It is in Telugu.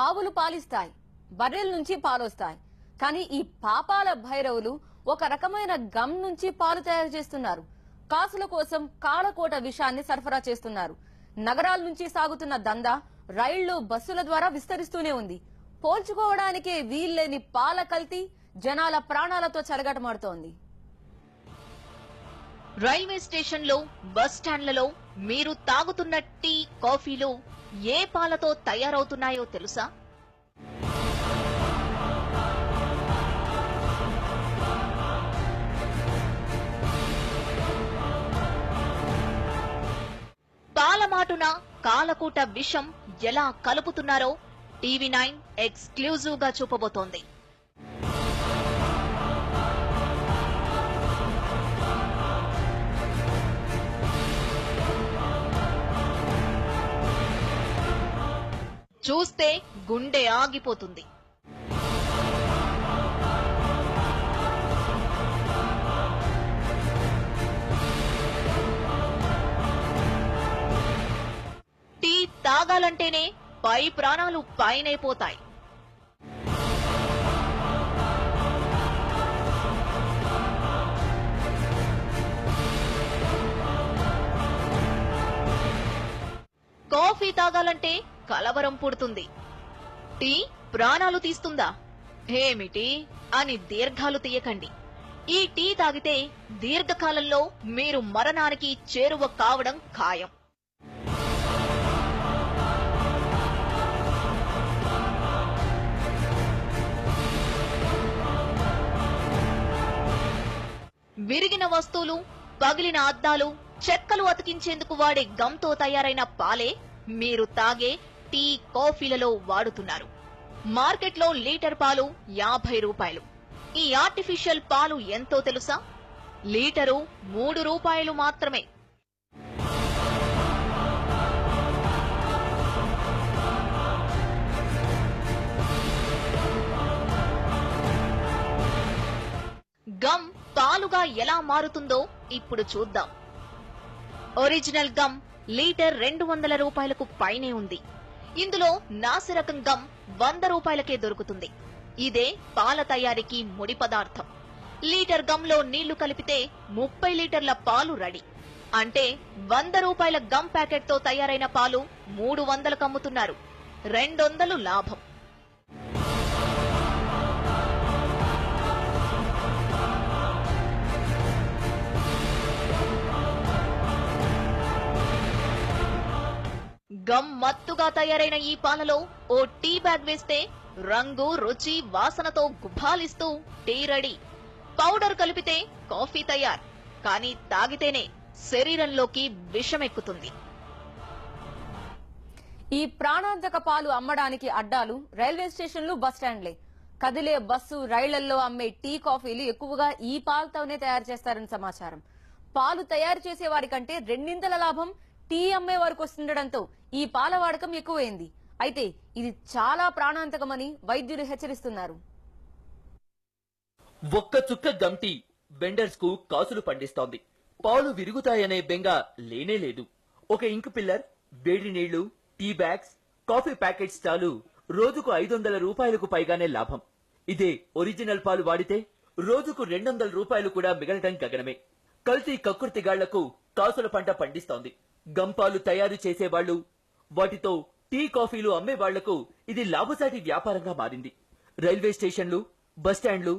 ఆవులు పాలిస్తాయి, బర్రెల నుంచి పాలొస్తాయి. కానీ ఈ పాపాల భైరవులు ఒక రకమైన గమ్ నుంచి పాలు తయారు చేస్తున్నారు. కాసుల కోసం కాలకోట విషాన్ని సరఫరా చేస్తున్నారు. నగరాల నుంచి సాగుతున్న దందా రైళ్లు, బస్సుల ద్వారా విస్తరిస్తూనే ఉంది. పోల్చుకోవడానికే వీల్లేని పాల కల్తీ జనాల ప్రాణాలతో చెలగాటమాడుతోంది. రైల్వే స్టేషన్లో, బస్ స్టాండ్లలో మీరు తాగుతున్న టీ, కాఫీలు ఏ పాలతో తయారవుతున్నాయో తెలుసా? పాలమాటున కాలకూట విషం ఎలా కలుపుతున్నారో టీవీ9 ఎక్స్క్లూజివ్ గా చూపబోతోంది. చూస్తే గుండె ఆగిపోతుంది. టీ తాగాలంటేనే పై ప్రాణాలు పైనైపోతాయి. కాఫీ తాగాలంటే కలవరం పుడుతుంది. టీ ప్రాణాలు తీస్తుందా ఏమిటి అని దీర్ఘాలు తీయకండి. ఈ టీ తాగితే దీర్ఘకాలంలో మీరు మరణానికి చేరువ కావడం ఖాయం. విరిగిన వస్తువులు, పగిలిన అద్దాలు, చెక్కలు అతికించేందుకు వాడే గమ్తో తయారైన పాలే మీరు తాగే టీ, కాఫీలలో వాడుతున్నారు. మార్కెట్లో లీటర్ పాలు 50 రూపాయలు. ఈ ఆర్టిఫిషియల్ పాలు ఎంతో తెలుసా? లీటరు 3 రూపాయలు మాత్రమే. గమ్ పాలుగా ఎలా మారుతుందో ఇప్పుడు చూద్దాం. ఒరిజినల్ గమ్ లీటర్ 200 రూపాయలకు పైనే ఉంది. ఇందులో నాసిరకం గమ్ 100 రూపాయలకే దొరుకుతుంది. ఇదే పాల తయారీకి ముడి పదార్థం. లీటర్ గమ్లో నీళ్లు కలిపితే 30 లీటర్ల పాలు రెడీ. అంటే 100 రూపాయల గమ్ ప్యాకెట్తో తయారైన పాలు 300కు అమ్ముతున్నారు. 200 లాభం. గమ్ మత్తుగా తయారైన ఈ పాలలో ఓ టీ బ్యాగ్ వేస్తే రంగు, రుచి, వాసనతో గుబాలిస్తూ టీ రెడీ. పౌడర్ కలిపితే కాఫీ తయారు. కానీ తాగితేనే శరీరంలోకి విషమెక్కుతుంది. ఈ ప్రాణాంతక పాలు అమ్మడానికి అడ్డాలు రైల్వే స్టేషన్లు, బస్ స్టాండ్లే. కదిలే బస్సు, రైళ్లలో అమ్మే టీ, కాఫీలు ఎక్కువగా ఈ పాలతోనే తయారు చేస్తారని సమాచారం. పాలు తయారు చేసే వారి కంటే రెండింతల లాభం టీ అమ్మే వారికి వస్తుండటంతో ఈ పాల వాడకం ఎక్కువైంది. అయితే ఇది చాలా ప్రాణాంతకమని వైద్యులు హెచ్చరిస్తున్నారు. ఒక్క చుక్క గమ్ టీ వెండర్స్ కు కాసులు పండిస్తోంది. పాలు విరుగుతాయనే బెంగ లేనే లేదు. ఒక ఇంక్ పిల్లర్, వేడి నీళ్లు, టీ బ్యాగ్స్, కాఫీ ప్యాకెట్స్ చాలు రోజుకు 500 రూపాయలకు పైగానే లాభం. ఇదే ఒరిజినల్ పాలు వాడితే రోజుకు 200 రూపాయలు కూడా మిగలటం గగనమే. కల్తీ కక్కుర్తిగాళ్లకు కాసుల పంట పండిస్తోంది. గమ్ పాలు తయారు చేసేవాళ్లు, వాటితో టీ, కాఫీలు అమ్మే వాళ్లకు ఇది లాభసాటి వ్యాపారంగా మారింది. రైల్వే స్టేషన్లు, బస్టాండ్లు,